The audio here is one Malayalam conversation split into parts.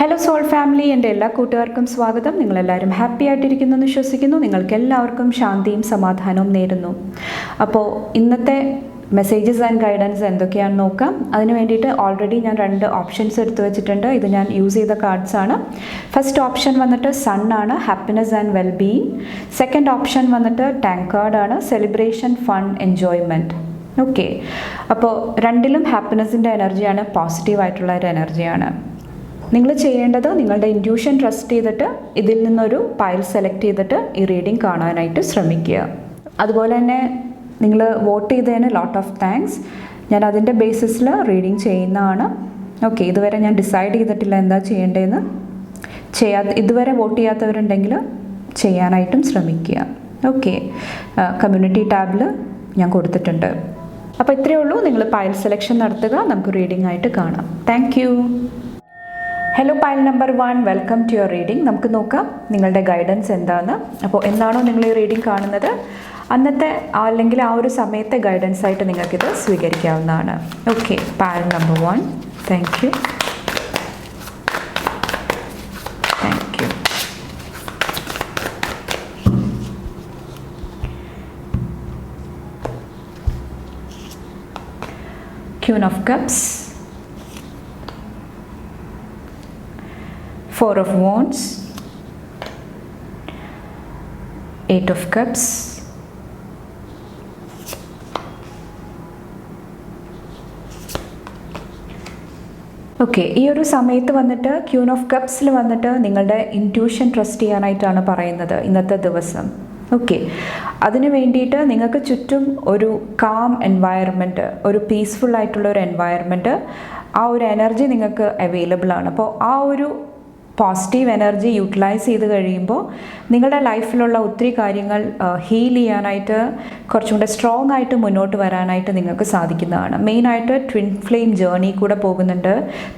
ഹലോ സോൾ ഫാമിലി, എൻ്റെ എല്ലാ കൂട്ടുകാർക്കും സ്വാഗതം. നിങ്ങളെല്ലാവരും ഹാപ്പി ആയിട്ടിരിക്കുന്നെന്ന് വിശ്വസിക്കുന്നു. നിങ്ങൾക്ക് എല്ലാവർക്കും ശാന്തിയും സമാധാനവും നേരുന്നു. അപ്പോൾ ഇന്നത്തെ മെസ്സേജസ് ആൻഡ് ഗൈഡൻസ് എന്തൊക്കെയാണെന്ന് നോക്കാം. അതിന് വേണ്ടിയിട്ട് ഓൾറെഡി ഞാൻ 2 ഓപ്ഷൻസ് എടുത്തു വെച്ചിട്ടുണ്ട്. ഇത് ഞാൻ യൂസ് ചെയ്ത കാർഡ്സ് ആണ്. ഫസ്റ്റ് ഓപ്ഷൻ വന്നിട്ട് സൺ ആണ്, happiness and wellbeing. Second option വന്നിട്ട് ടാങ്കാർഡ് ആണ്, സെലിബ്രേഷൻ, ഫൺ, എൻജോയ്മെൻറ്റ്. ഓക്കെ, അപ്പോൾ രണ്ടിലും ഹാപ്പിനെസ്സിൻ്റെ എനർജിയാണ്, പോസിറ്റീവായിട്ടുള്ള ഒരു എനർജിയാണ്. നിങ്ങൾ ചെയ്യേണ്ടത് നിങ്ങളുടെ ഇൻറ്റ്യൂഷൻ ട്രസ്റ്റ് ചെയ്തിട്ട് ഇതിൽ നിന്നൊരു പൈൽ സെലക്ട് ചെയ്തിട്ട് ഈ റീഡിംഗ് കാണാനായിട്ട് ശ്രമിക്കുക. അതുപോലെ തന്നെ നിങ്ങൾ വോട്ട് ചെയ്തതിന് ലോട്ട് ഓഫ് താങ്ക്സ്. ഞാൻ അതിൻ്റെ ബേസിസിൽ റീഡിംഗ് ചെയ്യുന്നതാണ്. ഓക്കെ, ഇതുവരെ ഞാൻ ഡിസൈഡ് ചെയ്തിട്ടില്ല എന്താ ചെയ്യേണ്ടതെന്ന്. ഇതുവരെ വോട്ട് ചെയ്യാത്തവരുണ്ടെങ്കിൽ ചെയ്യാനായിട്ടും ശ്രമിക്കുക. ഓക്കെ, കമ്മ്യൂണിറ്റി ടാബിൽ ഞാൻ കൊടുത്തിട്ടുണ്ട്. അപ്പോൾ ഇത്രയേ ഉള്ളൂ. നിങ്ങൾ പൈൽ സെലക്ഷൻ നടത്തുക, നമുക്ക് റീഡിംഗ് ആയിട്ട് കാണാം. Thank you. Hello pile number 1, welcome to your reading. നമുക്ക് നോക്കാം നിങ്ങളുടെ ഗൈഡൻസ് എന്താണെന്ന്. അപ്പോൾ എന്താണോ നിങ്ങൾ ഈ റീഡിംഗ് കാണുന്നത് അന്നത്തെ അല്ലെങ്കിൽ ആ ഒരു സമയത്തെ ഗൈഡൻസ് ആയിട്ട് നിങ്ങൾക്കിത് സ്വീകരിക്കാവുന്നതാണ്. Okay, pile number 1. Thank you. Thank you. Queen of Cups, 4 of Wands, 8 of Cups, okay, ഈ ഒരു സമയത്ത് വന്നിട്ട് ക്യൂൻ ഓഫ് കപ്സിൽ വന്നിട്ട് നിങ്ങളുടെ ഇൻറ്റ്യൂഷൻ ട്രസ്റ്റ് ചെയ്യാനായിട്ടാണ് പറയുന്നത് ഇന്നത്തെ ദിവസം. ഓക്കെ, അതിന് വേണ്ടിയിട്ട് നിങ്ങൾക്ക് ചുറ്റും ഒരു കാം എൻവയറമെൻറ്റ്, ഒരു പീസ്ഫുൾ ആയിട്ടുള്ള ഒരു എൻവയറമെൻറ്റ്, ആ ഒരു എനർജി നിങ്ങൾക്ക് അവൈലബിൾ ആണ്. അപ്പോൾ ആ ഒരു പോസിറ്റീവ് എനർജി യൂട്ടിലൈസ് ചെയ്ത് കഴിയുമ്പോൾ നിങ്ങളുടെ ലൈഫിലുള്ള ഒത്തിരി കാര്യങ്ങൾ ഹീൽ ചെയ്യാനായിട്ട് കുറച്ചും കൂടെ സ്ട്രോങ് ആയിട്ട് മുന്നോട്ട് വരാനായിട്ട് നിങ്ങൾക്ക് സാധിക്കുന്നതാണ്. മെയിനായിട്ട് ട്വിൻ ഫ്ലെയിം ജേർണി കൂടെ പോകുന്നുണ്ട്.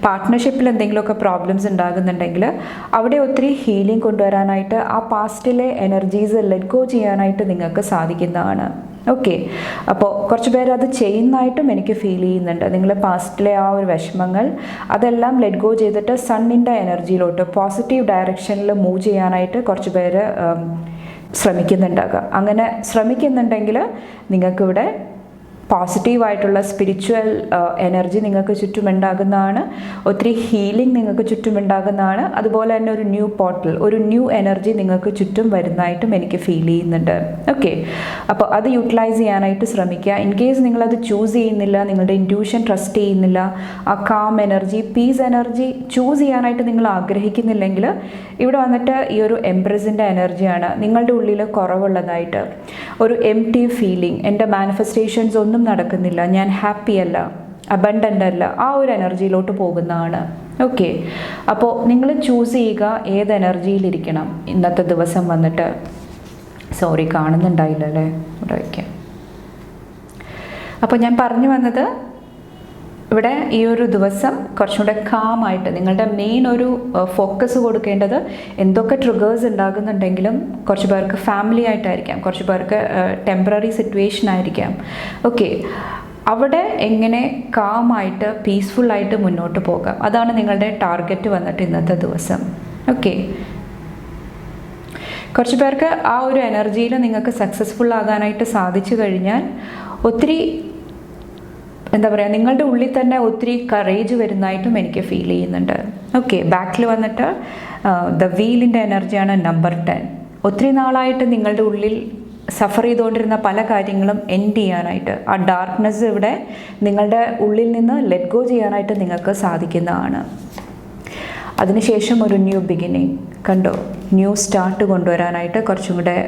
പാർട്ട്ണർഷിപ്പിൽ എന്തെങ്കിലുമൊക്കെ പ്രോബ്ലംസ് ഉണ്ടാകുന്നുണ്ടെങ്കിൽ അവിടെ ഒത്തിരി ഹീലിംഗ് കൊണ്ടുവരാനായിട്ട് ആ പാസ്റ്റിലെ എനർജീസ് ലെറ്റ് ഗോ ചെയ്യാനായിട്ട് നിങ്ങൾക്ക് സാധിക്കുന്നതാണ്. ഓക്കെ, അപ്പോൾ കുറച്ച് പേര് അത് ചെയ്യുന്നതായിട്ടും എനിക്ക് ഫീൽ ചെയ്യുന്നുണ്ട്. നിങ്ങൾ പാസ്റ്റിലെ ആ ഒരു വിഷമങ്ങൾ അതെല്ലാം ലെറ്റ് ഗോ ചെയ്തിട്ട് സണ്ണിൻ്റെ എനർജിയിലോട്ട് പോസിറ്റീവ് ഡയറക്ഷനിൽ മൂവ് ചെയ്യാനായിട്ട് കുറച്ച് പേര് ശ്രമിക്കുന്നുണ്ടാകാം. അങ്ങനെ ശ്രമിക്കുന്നുണ്ടെങ്കിൽ നിങ്ങൾക്കിവിടെ പോസിറ്റീവായിട്ടുള്ള സ്പിരിച്വൽ എനർജി നിങ്ങൾക്ക് ചുറ്റുമുണ്ടാകുന്നതാണ്. ഒത്തിരി ഹീലിംഗ് നിങ്ങൾക്ക് ചുറ്റുമുണ്ടാകുന്നതാണ്. അതുപോലെ തന്നെ ഒരു ന്യൂ പോർട്ടൽ, ഒരു ന്യൂ എനർജി നിങ്ങൾക്ക് ചുറ്റും വരുന്നതായിട്ടും എനിക്ക് ഫീൽ ചെയ്യുന്നുണ്ട്. ഓക്കെ, അപ്പോൾ അത് യൂട്ടിലൈസ് ചെയ്യാനായിട്ട് ശ്രമിക്കുക. ഇൻ കേസ് നിങ്ങളത് ചൂസ് ചെയ്യുന്നില്ല, നിങ്ങളുടെ ഇൻറ്റ്യൂഷൻ ട്രസ്റ്റ് ചെയ്യുന്നില്ല, ആ calm energy, peace energy choose ചെയ്യാനായിട്ട് നിങ്ങൾ ആഗ്രഹിക്കുന്നില്ലെങ്കിൽ ഇവിടെ വന്നിട്ട് ഈ ഒരു എംപ്രസിൻ്റെ എനർജിയാണ് നിങ്ങളുടെ ഉള്ളിൽ കുറവുള്ളതായിട്ട്, ഒരു എംപ്റ്റി ഫീലിംഗ്, എൻ്റെ മാനിഫെസ്റ്റേഷൻസ് ഒന്നും നടക്കുന്നില്ല, ഞാൻ ഹാപ്പി അല്ല, അബണ്ടൻ്റ് അല്ല, ആ ഒരു എനർജിയിലോട്ട് പോകുന്നതാണ്. ഓക്കെ, അപ്പോൾ നിങ്ങൾ ചൂസ് ചെയ്യുക ഏത് എനർജിയിലിരിക്കണം ഇന്നത്തെ ദിവസം വന്നിട്ട്. സോറി, കാണുന്നുണ്ടായില്ലല്ലേ, ഇവിടെ വയ്ക്കാം. അപ്പോൾ ഞാൻ പറഞ്ഞു വന്നത് ഇവിടെ ഈ ഒരു ദിവസം കുറച്ചും കൂടെ കാമായിട്ട് നിങ്ങളുടെ മെയിൻ ഒരു ഫോക്കസ് കൊടുക്കേണ്ടത് എന്തൊക്കെ ട്രിഗേഴ്സ് ഉണ്ടാകുന്നുണ്ടെങ്കിലും കുറച്ച് പേർക്ക് ഫാമിലി ആയിട്ടായിരിക്കാം, കുറച്ച് പേർക്ക് ടെമ്പററി സിറ്റുവേഷൻ ആയിരിക്കാം. ഓക്കെ, അവിടെ എങ്ങനെ കാമായിട്ട് പീസ്ഫുള്ളായിട്ട് മുന്നോട്ട് പോകാം, അതാണ് നിങ്ങളുടെ ടാർഗറ്റ് വന്നിട്ട് ഇന്നത്തെ ദിവസം. ഓക്കെ, കുറച്ച് പേർക്ക് ആ ഒരു എനർജിയിൽ നിങ്ങൾക്ക് സക്സസ്ഫുൾ ആകാനായിട്ട് സാധിച്ചു കഴിഞ്ഞാൽ ഒത്തിരി എന്താ പറയുക, നിങ്ങളുടെ ഉള്ളിൽ തന്നെ ഒത്തിരി കറേജ് വരുന്നതായിട്ടും എനിക്ക് ഫീൽ ചെയ്യുന്നുണ്ട്. ഓക്കെ, ബാക്കിൽ വന്നിട്ട് ദ വീലിൻ്റെ എനർജിയാണ് നമ്പർ 10. ഒത്തിരി നാളായിട്ട് നിങ്ങളുടെ ഉള്ളിൽ സഫർ ചെയ്തുകൊണ്ടിരുന്ന പല കാര്യങ്ങളും എൻഡ് ചെയ്യാനായിട്ട്, ആ ഡാർക്ക്നെസ് ഇവിടെ നിങ്ങളുടെ ഉള്ളിൽ നിന്ന് ലെറ്റ് ഗോ ചെയ്യാനായിട്ട് നിങ്ങൾക്ക് സാധിക്കുന്നതാണ്. അതിനുശേഷം ഒരു ന്യൂ ബിഗിനിങ് കണ്ടോ, ന്യൂ സ്റ്റാർട്ട് കൊണ്ടുവരാനായിട്ട് കുറച്ചും കൂടെ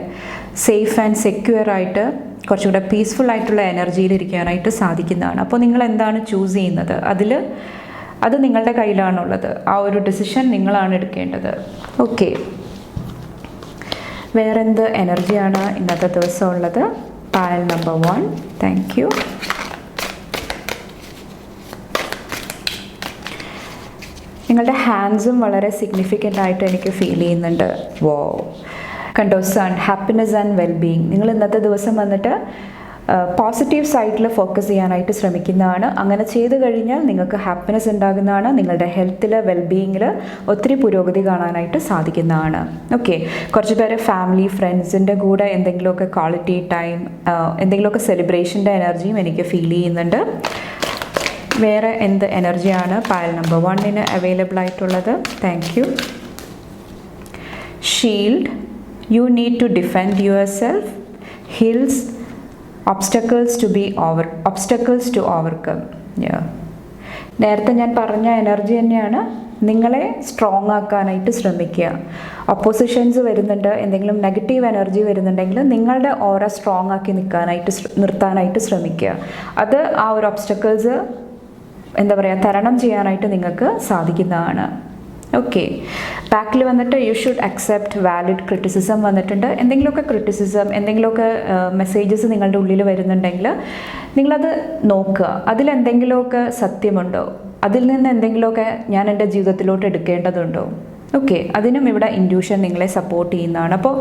സേഫ് ആൻഡ് സെക്യൂർ ആയിട്ട് കുറച്ചും കൂടെ പീസ്ഫുൾ ആയിട്ടുള്ള എനർജിയിലിരിക്കാനായിട്ട് സാധിക്കുന്നതാണ്. അപ്പോൾ നിങ്ങൾ എന്താണ് ചൂസ് ചെയ്യുന്നത് അത് നിങ്ങളുടെ കയ്യിലാണുള്ളത്. ആ ഒരു ഡിസിഷൻ നിങ്ങളാണ് എടുക്കേണ്ടത്. ഓക്കെ, വേറെന്ത് എനർജിയാണ് ഇന്നത്തെ ദിവസം ഉള്ളത്? Pile number 1. Thank U. നിങ്ങളുടെ ഹാൻഡ്സും വളരെ സിഗ്നിഫിക്കൻ്റ് ആയിട്ട് എനിക്ക് ഫീൽ ചെയ്യുന്നുണ്ട്. വോ, കണ്ടോ, സൺ, ഹാപ്പിനെസ് ആൻഡ് വെൽബീയിങ്. നിങ്ങൾ ഇന്നത്തെ ദിവസം വന്നിട്ട് പോസിറ്റീവ് സൈഡിൽ ഫോക്കസ് ചെയ്യാനായിട്ട് ശ്രമിക്കുന്നതാണ്. അങ്ങനെ ചെയ്തു കഴിഞ്ഞാൽ നിങ്ങൾക്ക് ഹാപ്പിനെസ് ഉണ്ടാകുന്നതാണ്. നിങ്ങളുടെ ഹെൽത്തിൽ വെൽബീയിങ്ങിൽ ഒത്തിരി പുരോഗതി കാണാനായിട്ട് സാധിക്കുന്നതാണ്. ഓക്കെ, കുറച്ച് പേര് ഫാമിലി ഫ്രണ്ട്സിൻ്റെ കൂടെ എന്തെങ്കിലുമൊക്കെ ക്വാളിറ്റി ടൈം, എന്തെങ്കിലുമൊക്കെ സെലിബ്രേഷൻ്റെ എനർജിയും എനിക്ക് ഫീൽ ചെയ്യുന്നുണ്ട്. വേറെ എന്ത് എനർജിയാണ് പൈൽ നമ്പർ 1 അവൈലബിൾ ആയിട്ടുള്ളത്? Thank you. Shield, you need to defend yourself. Hills, obstacles to overcome. നേരത്തെ ഞാൻ പറഞ്ഞ എനർജി തന്നെയാണ്. നിങ്ങളെ സ്ട്രോങ് ആക്കാനായിട്ട് ശ്രമിക്കുക. ഒപ്പോസിഷൻസ് വരുന്നുണ്ട്, എന്തെങ്കിലും നെഗറ്റീവ് എനർജി വരുന്നുണ്ടെങ്കിൽ നിങ്ങളുടെ ഓറ സ്ട്രോങ് ആക്കി നിർത്താനായിട്ട് ശ്രമിക്കുക. അത് ആ ഒരു ഒബ്സ്റ്റക്കിൾസ് തരണം ചെയ്യാനായിട്ട് നിങ്ങൾക്ക് സാധിക്കുന്നതാണ്. ഓക്കെ, ബാക്കിൽ വന്നിട്ട് you should accept valid criticism വന്നിട്ടുണ്ട്. എന്തെങ്കിലുമൊക്കെ ക്രിറ്റിസിസം, എന്തെങ്കിലുമൊക്കെ മെസ്സേജസ് നിങ്ങളുടെ ഉള്ളിൽ വരുന്നുണ്ടെങ്കിൽ നിങ്ങളത് നോക്കുക. അതിലെന്തെങ്കിലുമൊക്കെ സത്യമുണ്ടോ? അതിൽ നിന്ന് എന്തെങ്കിലുമൊക്കെ ഞാൻ എൻ്റെ ജീവിതത്തിലോട്ട് എടുക്കേണ്ടതുണ്ടോ? ഓക്കെ, അതിനും ഇവിടെ ഇൻഡ്യൂഷൻ നിങ്ങളെ സപ്പോർട്ട് ചെയ്യുന്നതാണ്. അപ്പോൾ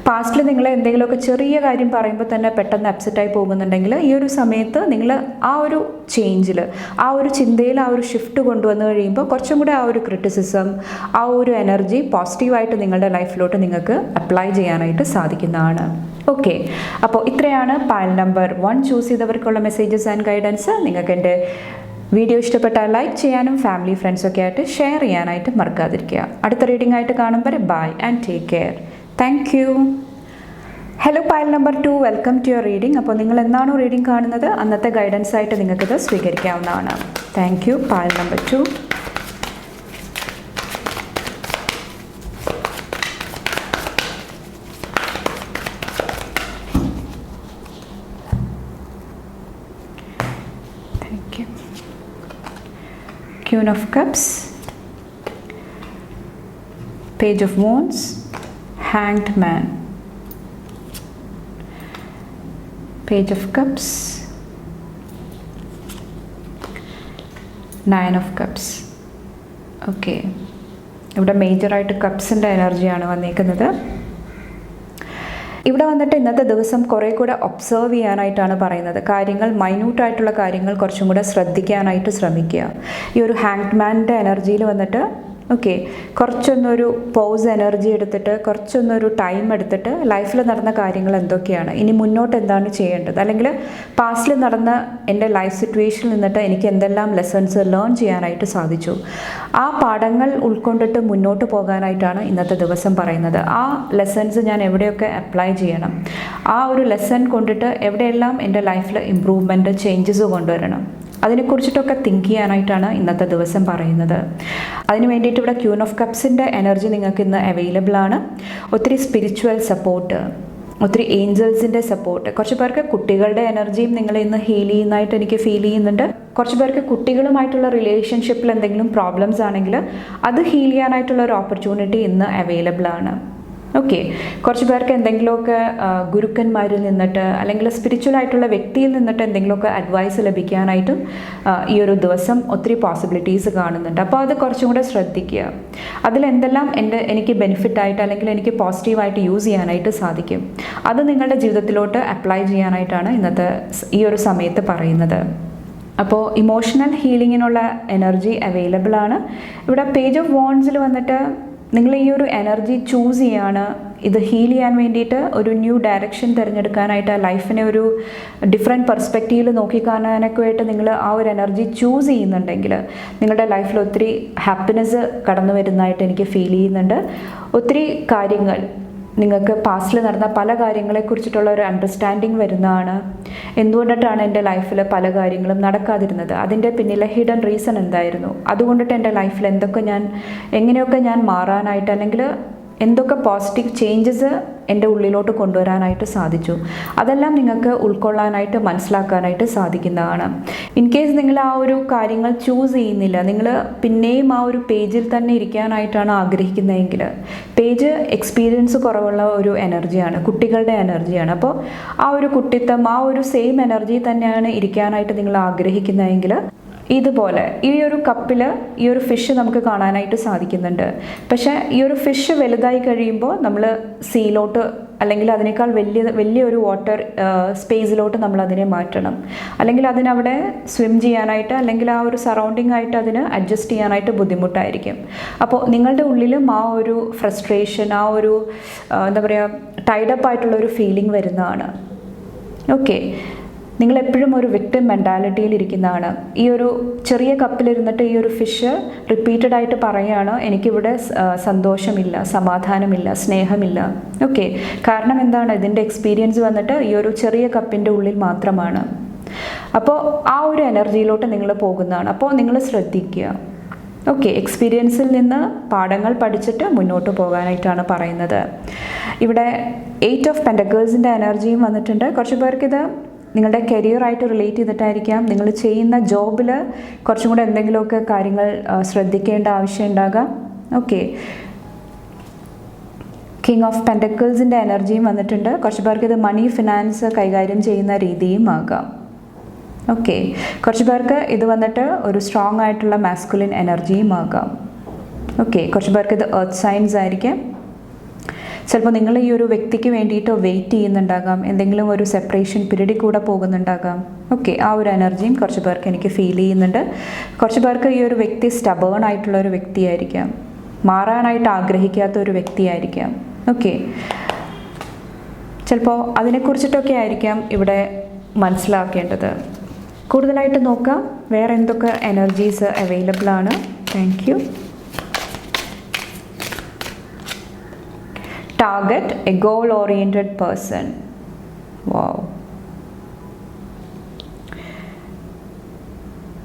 പാസ്റ്റിൽ നിങ്ങളെ എന്തെങ്കിലുമൊക്കെ ചെറിയ കാര്യം പറയുമ്പോൾ തന്നെ പെട്ടെന്ന് അപ്സെറ്റായി പോകുന്നുണ്ടെങ്കിൽ ഈ ഒരു സമയത്ത് നിങ്ങൾ ആ ഒരു ചേഞ്ചിൽ, ആ ഒരു ചിന്തയിൽ ആ ഒരു ഷിഫ്റ്റ് കൊണ്ടുവന്ന് കഴിയുമ്പോൾ കുറച്ചും കൂടെ ആ ഒരു ക്രിറ്റിസിസം, ആ ഒരു എനർജി പോസിറ്റീവായിട്ട് നിങ്ങളുടെ ലൈഫിലോട്ട് നിങ്ങൾക്ക് അപ്ലൈ ചെയ്യാനായിട്ട് സാധിക്കുന്നതാണ്. ഓക്കെ, അപ്പോൾ ഇത്രയാണ് പൈൽ നമ്പർ 1 ചൂസ് ചെയ്തവർക്കുള്ള മെസ്സേജസ് ആൻഡ് ഗൈഡൻസ്. നിങ്ങൾക്ക് എൻ്റെ വീഡിയോ ഇഷ്ടപ്പെട്ടാൽ ലൈക്ക് ചെയ്യാനും ഫാമിലി ഫ്രണ്ട്സൊക്കെ ആയിട്ട് ഷെയർ ചെയ്യാനായിട്ട് മറക്കാതിരിക്കുക. അടുത്ത റീഡിംഗ് ആയിട്ട് കാണുമ്പോൾ bye and take care. Thank you. Hello pile number 2, welcome to your reading. അപ്പോൾ നിങ്ങൾ എന്നാണോ റീഡിംഗ് കാണുന്നത് അന്നത്തെ ഗൈഡൻസ് ആയിട്ട് നിങ്ങൾക്കിത് സ്വീകരിക്കാവുന്നതാണ്. Thank you. Pile number 2. Queen of Cups, Page of Wands, Hanged Man, Page of Cups, 9 of Cups. Okay, ഇവിടെ മേജറായിട്ട് കപ്സിൻ്റെ എനർജിയാണ് വന്നിരിക്കുന്നത്. ഇവിടെ വന്നിട്ട് ഇന്നത്തെ ദിവസം കുറേ കൂടെ ഒബ്സർവ് ചെയ്യാനായിട്ടാണ് പറയുന്നത്. കാര്യങ്ങൾ, മൈന്യൂട്ടായിട്ടുള്ള കാര്യങ്ങൾ കുറച്ചും കൂടെ ശ്രദ്ധിക്കാനായിട്ട് ശ്രമിക്കുക. ഈ ഒരു ഹാങ്ഡ് മാൻ്റെ എനർജിയിൽ വന്നിട്ട് ഓക്കെ, കുറച്ചൊന്നൊരു പോസ് എനർജി എടുത്തിട്ട്, കുറച്ചൊന്നൊരു ടൈം എടുത്തിട്ട് ലൈഫിൽ നടന്ന കാര്യങ്ങൾ എന്തൊക്കെയാണ്, ഇനി മുന്നോട്ട് എന്താണ് ചെയ്യേണ്ടത്, അല്ലെങ്കിൽ പാസ്റ്റിൽ നടന്ന എൻ്റെ ലൈഫ് സിറ്റുവേഷനിൽ നിന്നിട്ട് എനിക്ക് എന്തെല്ലാം ലെസൺസ് ലേൺ ചെയ്യാനായിട്ട് സാധിച്ചു, ആ പാഠങ്ങൾ ഉൾക്കൊണ്ടിട്ട് മുന്നോട്ട് പോകാനായിട്ടാണ് ഇന്നത്തെ ദിവസം പറയുന്നത്. ആ ലെസൺസ് ഞാൻ എവിടെയൊക്കെ അപ്ലൈ ചെയ്യണം, ആ ഒരു ലെസൺ കൊണ്ടിട്ട് എവിടെയെല്ലാം എൻ്റെ ലൈഫിൽ ഇമ്പ്രൂവ്മെൻറ്റ്, ചേഞ്ചസ് കൊണ്ടുവരണം, അതിനെക്കുറിച്ചിട്ടൊക്കെ തിങ്ക് ചെയ്യാനായിട്ടാണ് ഇന്നത്തെ ദിവസം പറയുന്നത്. അതിന് വേണ്ടിയിട്ട് ഇവിടെ ക്യൂൻ ഓഫ് കപ്സിൻ്റെ എനർജി നിങ്ങൾക്ക് ഇന്ന് അവൈലബിൾ ആണ്. ഒത്തിരി സ്പിരിച്വൽ സപ്പോർട്ട്, ഒത്തിരി ഏഞ്ചൽസിൻ്റെ സപ്പോർട്ട്. കുറച്ച് പേർക്ക് കുട്ടികളുടെ എനർജിയും നിങ്ങൾ ഇന്ന് ഹീൽ ചെയ്യുന്നതായിട്ട് എനിക്ക് ഫീൽ ചെയ്യുന്നുണ്ട്. കുറച്ച് പേർക്ക് കുട്ടികളുമായിട്ടുള്ള റിലേഷൻഷിപ്പിൽ എന്തെങ്കിലും പ്രോബ്ലംസ് ആണെങ്കിൽ അത് ഹീൽ ചെയ്യാനായിട്ടുള്ള ഒരു ഓപ്പർച്യൂണിറ്റി ഇന്ന് അവൈലബിൾ ആണ്. ഓക്കെ, കുറച്ച് പേർക്ക് എന്തെങ്കിലുമൊക്കെ ഗുരുക്കന്മാരിൽ നിന്നിട്ട് അല്ലെങ്കിൽ സ്പിരിച്വൽ ആയിട്ടുള്ള വ്യക്തിയിൽ നിന്നിട്ട് എന്തെങ്കിലുമൊക്കെ അഡ്വൈസ് ലഭിക്കാനായിട്ടും ഈ ഒരു ദിവസം ഒത്തിരി പോസിബിലിറ്റീസ് കാണുന്നുണ്ട്. അപ്പോൾ അത് കുറച്ചും കൂടെ ശ്രദ്ധിക്കുക. അതിലെന്തെല്ലാം എനിക്ക് ബെനിഫിറ്റായിട്ട് അല്ലെങ്കിൽ എനിക്ക് പോസിറ്റീവായിട്ട് യൂസ് ചെയ്യാനായിട്ട് സാധിക്കും, അത് നിങ്ങളുടെ ജീവിതത്തിലോട്ട് അപ്ലൈ ചെയ്യാനായിട്ടാണ് ഇന്നത്തെ ഈ ഒരു സമയത്ത് പറയുന്നത്. അപ്പോൾ ഇമോഷണൽ ഹീലിങ്ങിനുള്ള എനർജി അവൈലബിൾ ആണ്. ഇവിടെ പേജ് ഓഫ് വോൺസിൽ വന്നിട്ട് നിങ്ങൾ ഈ ഒരു എനർജി ചൂസ് ചെയ്യാണ്. ഇത് ഹീൽ ചെയ്യാൻ വേണ്ടിയിട്ട് ഒരു ന്യൂ ഡയറക്ഷൻ തിരഞ്ഞെടുക്കാനായിട്ട്, ലൈഫിനെ ഒരു ഡിഫറെൻറ്റ് പെർസ്പെക്റ്റീവിൽ നോക്കിക്കാണാനൊക്കെ ആയിട്ട് നിങ്ങൾ ആ ഒരു എനർജി ചൂസ് ചെയ്യുന്നുണ്ടെങ്കിൽ നിങ്ങളുടെ ലൈഫിൽ ഒത്തിരി ഹാപ്പിനെസ് കടന്നു വരുന്നതായിട്ട് എനിക്ക് ഫീൽ ചെയ്യുന്നുണ്ട്. ഒത്തിരി കാര്യങ്ങൾ, നിങ്ങൾക്ക് പാസ്റ്റിൽ നടന്ന പല കാര്യങ്ങളെക്കുറിച്ചിട്ടുള്ള ഒരു അണ്ടർസ്റ്റാൻഡിങ് വരുന്നതാണ്. എന്തുകൊണ്ടിട്ടാണ് എൻ്റെ ലൈഫിൽ പല കാര്യങ്ങളും നടക്കാതിരുന്നത്, അതിൻ്റെ പിന്നിലെ ഹിഡൻ റീസൺ എന്തായിരുന്നു, അതുകൊണ്ടിട്ട് എൻ്റെ ലൈഫിൽ എങ്ങനെയൊക്കെ ഞാൻ മാറാനായിട്ട് അല്ലെങ്കിൽ എന്തൊക്കെ പോസിറ്റീവ് ചേഞ്ചസ് എൻ്റെ ഉള്ളിലോട്ട് കൊണ്ടുവരാനായിട്ട് സാധിച്ചു, അതെല്ലാം നിങ്ങൾക്ക് ഉൾക്കൊള്ളാനായിട്ട് മനസ്സിലാക്കാനായിട്ട് സാധിക്കുന്നതാണ്. ഇൻ കേസ് നിങ്ങൾ ആ ഒരു കാര്യങ്ങൾ ചൂസ് ചെയ്യുന്നില്ല, നിങ്ങൾ പിന്നെയും ആ ഒരു പേജിൽ തന്നെ ഇരിക്കാനായിട്ടാണ് ആഗ്രഹിക്കുന്നതെങ്കിൽ, പേജ് എക്സ്പീരിയൻസ് കുറവുള്ള ഒരു എനർജിയാണ്, കുട്ടികളുടെ എനർജിയാണ്. അപ്പോൾ ആ ഒരു കുട്ടിത്തം, ആ ഒരു സെയിം എനർജി തന്നെയാണ് ഇരിക്കാനായിട്ട് നിങ്ങൾ ആഗ്രഹിക്കുന്നതെങ്കിൽ ഇതുപോലെ ഈ ഒരു കപ്പിൽ ഈ ഒരു ഫിഷ് നമുക്ക് കാണാനായിട്ട് സാധിക്കുന്നുണ്ട്. പക്ഷേ ഈ ഒരു ഫിഷ് വലുതായി കഴിയുമ്പോൾ നമ്മൾ സീലോട്ട് അല്ലെങ്കിൽ അതിനേക്കാൾ വലിയൊരു വാട്ടർ സ്പേസിലോട്ട് നമ്മൾ അതിനെ മാറ്റണം. അല്ലെങ്കിൽ അതിനവിടെ സ്വിം ചെയ്യാനായിട്ട് അല്ലെങ്കിൽ ആ ഒരു സറൗണ്ടിങ് ആയിട്ട് അതിന് അഡ്ജസ്റ്റ് ചെയ്യാനായിട്ട് ബുദ്ധിമുട്ടായിരിക്കും. അപ്പോൾ നിങ്ങളുടെ ഉള്ളിലും ആ ഒരു ഫ്രസ്ട്രേഷൻ, ആ ഒരു എന്താ പറയുക, ടൈഡപ്പ് ആയിട്ടുള്ളൊരു ഫീലിംഗ് വരുന്നതാണ്. ഓക്കെ, നിങ്ങളെപ്പോഴും ഒരു വിക്ടിം മെൻറ്റാലിറ്റിയിൽ ഇരിക്കുന്നതാണ്. ഈ ഒരു ചെറിയ കപ്പിലിരുന്നിട്ട് ഈ ഒരു ഫിഷ് റിപ്പീറ്റഡ് ആയിട്ട് പറയുകയാണ്, എനിക്കിവിടെ സന്തോഷമില്ല, സമാധാനമില്ല, സ്നേഹമില്ല. ഓക്കെ, കാരണം എന്താണ്, ഇതിൻ്റെ എക്സ്പീരിയൻസ് വന്നിട്ട് ഈ ഒരു ചെറിയ കപ്പിൻ്റെ ഉള്ളിൽ മാത്രമാണ്. അപ്പോൾ ആ ഒരു എനർജിയിലോട്ട് നിങ്ങൾ പോകുന്നതാണ്. അപ്പോൾ നിങ്ങൾ ശ്രദ്ധിക്കുക. ഓക്കെ, എക്സ്പീരിയൻസിൽ നിന്ന് പാഠങ്ങൾ പഠിച്ചിട്ട് മുന്നോട്ട് പോകാനായിട്ടാണ് പറയുന്നത്. ഇവിടെ 8 ഓഫ് പെൻറ്റക്കിൾസിൻ്റെ എനർജിയും വന്നിട്ടുണ്ട്. കുറച്ച് പേർക്കിത് നിങ്ങളുടെ കരിയറായിട്ട് റിലേറ്റ് ചെയ്തിട്ടായിരിക്കാം. നിങ്ങൾ ചെയ്യുന്ന ജോബിൽ കുറച്ചും കൂടെ എന്തെങ്കിലുമൊക്കെ കാര്യങ്ങൾ ശ്രദ്ധിക്കേണ്ട ആവശ്യം ഉണ്ടാകാം. ഓക്കെ, കിങ് ഓഫ് പെൻറ്റക്കിൾസിൻ്റെ എനർജിയും വന്നിട്ടുണ്ട്. കുറച്ച് പേർക്ക് ഇത് മണി, ഫിനാൻസ് കൈകാര്യം ചെയ്യുന്ന രീതിയും ആകാം. ഓക്കെ, കുറച്ച് പേർക്ക് ഇത് വന്നിട്ട് ഒരു സ്ട്രോങ് ആയിട്ടുള്ള മാസ്കുലിൻ എനർജിയും ആകാം. ഓക്കെ, കുറച്ച് പേർക്ക് ഇത് എർത്ത് സൈൻസ് ആയിരിക്കാം. ചിലപ്പോൾ നിങ്ങൾ ഈ ഒരു വ്യക്തിക്ക് വേണ്ടിയിട്ട് വെയിറ്റ് ചെയ്യുന്നുണ്ടാകാം, എന്തെങ്കിലും ഒരു സെപ്പറേഷൻ പീരീഡിൽ കൂടെ പോകുന്നുണ്ടാകാം. ഓക്കെ, ആ ഒരു എനർജിയും കുറച്ച് പേർക്ക് എനിക്ക് ഫീൽ ചെയ്യുന്നുണ്ട്. കുറച്ച് പേർക്ക് ഈ ഒരു വ്യക്തി സ്റ്റബേൺ ആയിട്ടുള്ള ഒരു വ്യക്തിയായിരിക്കാം, മാറാനായിട്ട് ആഗ്രഹിക്കാത്ത ഒരു വ്യക്തിയായിരിക്കാം. ഓക്കെ, ചിലപ്പോൾ അതിനെക്കുറിച്ചിട്ടൊക്കെ ആയിരിക്കാം ഇവിടെ മനസ്സിലാക്കേണ്ടത്. കൂടുതലായിട്ട് നോക്കാം വേറെ എന്തൊക്കെ എനർജീസ് അവൈലബിൾ ആണ്. Thank you. Target a goal oriented person. Wow.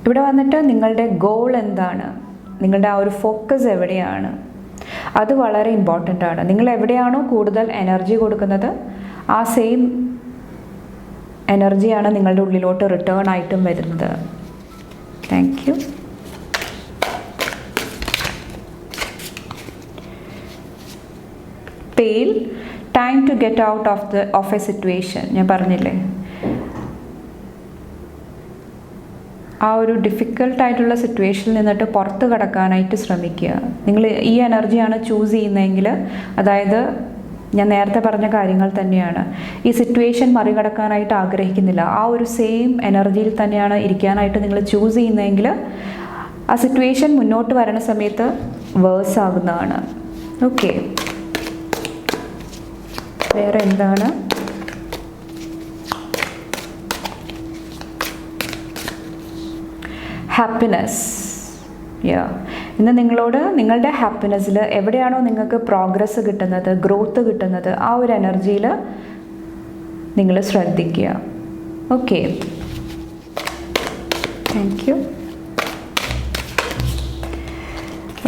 ഇവിടെ വന്നിട്ട് നിങ്ങളുടെ ഗോൾ എന്താണ്, നിങ്ങളുടെ ആ ഒരു ഫോക്കസ് എവിടെയാണ്, അത് വളരെ ഇമ്പോർട്ടൻ്റ് ആണ്. നിങ്ങൾ എവിടെയാണോ കൂടുതൽ എനർജി കൊടുക്കുന്നത് ആ സെയിം എനർജിയാണ് നിങ്ങളുടെ ഉള്ളിലോട്ട് റിട്ടേൺ ആയിട്ടും വരുന്നത്. Thank you. Pile, time to get out of a situation. ഞാൻ പറഞ്ഞില്ലേ, ആ ഒരു ഡിഫിക്കൽട്ടായിട്ടുള്ള സിറ്റുവേഷനിൽ നിന്നിട്ട് പുറത്ത് കടക്കാനായിട്ട് ശ്രമിക്കുക. നിങ്ങൾ ഈ എനർജിയാണ് ചൂസ് ചെയ്യുന്നതെങ്കിൽ, അതായത് ഞാൻ നേരത്തെ പറഞ്ഞ കാര്യങ്ങൾ തന്നെയാണ്, ഈ സിറ്റുവേഷൻ മറികടക്കാനായിട്ട് ആഗ്രഹിക്കുന്നില്ല, ആ ഒരു സെയിം എനർജിയിൽ തന്നെയാണ് ഇരിക്കാനായിട്ട് നിങ്ങൾ ചൂസ് ചെയ്യുന്നതെങ്കിൽ ആ സിറ്റുവേഷൻ മുന്നോട്ട് വരണ സമയത്ത് വേഴ്സ് ആകുന്നതാണ്. ഓക്കെ, വേറെ എന്താണ്? ഹാപ്പിനെസ്. ഇന്ന് നിങ്ങളോട് നിങ്ങളുടെ ഹാപ്പിനെസ്സിൽ എവിടെയാണോ നിങ്ങൾക്ക് പ്രോഗ്രസ് കിട്ടുന്നത്, ഗ്രോത്ത് കിട്ടുന്നത്, ആ ഒരു എനർജിയിൽ നിങ്ങൾ ശ്രദ്ധിക്കുക. Okay, thank you.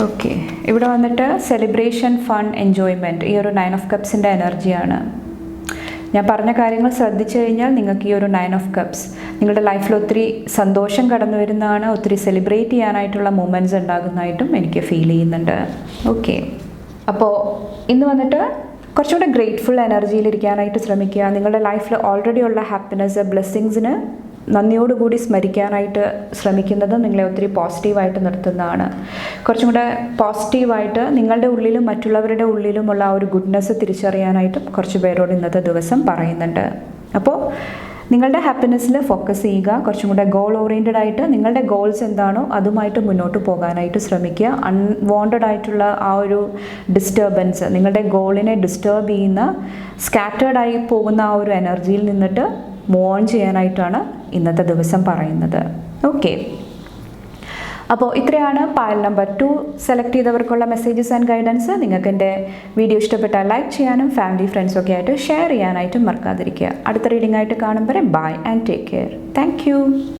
ഓക്കെ, ഇവിടെ വന്നിട്ട് സെലിബ്രേഷൻ, ഫൺ, എൻജോയ്മെൻറ്റ്. ഈ ഒരു 9 ഓഫ് കപ്സിൻ്റെ എനർജിയാണ്. ഞാൻ പറഞ്ഞ കാര്യങ്ങൾ ശ്രദ്ധിച്ചു കഴിഞ്ഞാൽ നിങ്ങൾക്ക് ഈ ഒരു 9 ഓഫ് കപ്സ് നിങ്ങളുടെ ലൈഫിൽ ഒത്തിരി സന്തോഷം കടന്നു വരുന്നതാണ്, ഒത്തിരി സെലിബ്രേറ്റ് ചെയ്യാനായിട്ടുള്ള മൂമെൻറ്റ്സ് ഉണ്ടാകുന്നതായിട്ടും എനിക്ക് ഫീൽ ചെയ്യുന്നുണ്ട്. ഓക്കെ, അപ്പോൾ ഇന്ന് വന്നിട്ട് കുറച്ചുകൂടെ ഗ്രേറ്റ്ഫുൾ എനർജിയിലിരിക്കാനായിട്ട് ശ്രമിക്കുക. നിങ്ങളുടെ ലൈഫിൽ ഓൾറെഡി ഉള്ള ഹാപ്പിനെസ്, ബ്ലെസ്സിങ്സിന് നന്ദിയോടുകൂടി സ്മരിക്കാനായിട്ട് ശ്രമിക്കുന്നത് നിങ്ങളെ ഒത്തിരി പോസിറ്റീവായിട്ട് നിർത്തുന്നതാണ്. കുറച്ചും കൂടെ പോസിറ്റീവായിട്ട് നിങ്ങളുടെ ഉള്ളിലും മറ്റുള്ളവരുടെ ഉള്ളിലുമുള്ള ആ ഒരു ഗുഡ്നെസ് തിരിച്ചറിയാനായിട്ടും കുറച്ച് പേരോട് ഇന്നത്തെ ദിവസം പറയുന്നുണ്ട്. അപ്പോൾ നിങ്ങളുടെ ഹാപ്പിനെസ്സിൽ ഫോക്കസ് ചെയ്യുക. കുറച്ചും കൂടെ ഗോൾ ഓറിയൻറ്റഡ് ആയിട്ട് നിങ്ങളുടെ ഗോൾസ് എന്താണോ അതുമായിട്ട് മുന്നോട്ട് പോകാനായിട്ട് ശ്രമിക്കുക. അൺവാണ്ടഡ് ആയിട്ടുള്ള ആ ഒരു ഡിസ്റ്റർബൻസ്, നിങ്ങളുടെ ഗോളിനെ ഡിസ്റ്റർബ് ചെയ്യുന്ന, സ്കാറ്റേർഡായി പോകുന്ന ആ ഒരു എനർജിയിൽ നിന്നിട്ട് മൂവ് ഓൺ ചെയ്യാനായിട്ടാണ് ഇന്നത്തെ ദിവസം പറയുന്നത്. ഓക്കെ, അപ്പോൾ ഇത്രയാണ് പായൽ നമ്പർ 2 സെലക്ട് ചെയ്തവർക്കുള്ള മെസ്സേജസ് ആൻഡ് ഗൈഡൻസ്. നിങ്ങൾക്ക് എൻ്റെ വീഡിയോ ഇഷ്ടപ്പെട്ടാൽ ലൈക്ക് ചെയ്യാനും ഫാമിലി ഫ്രണ്ട്സൊക്കെ ആയിട്ട് ഷെയർ ചെയ്യാനായിട്ടും മറക്കാതിരിക്കുക. അടുത്ത റീഡിംഗ് ആയിട്ട് കാണുമ്പോൾ bye and take care. Thank U.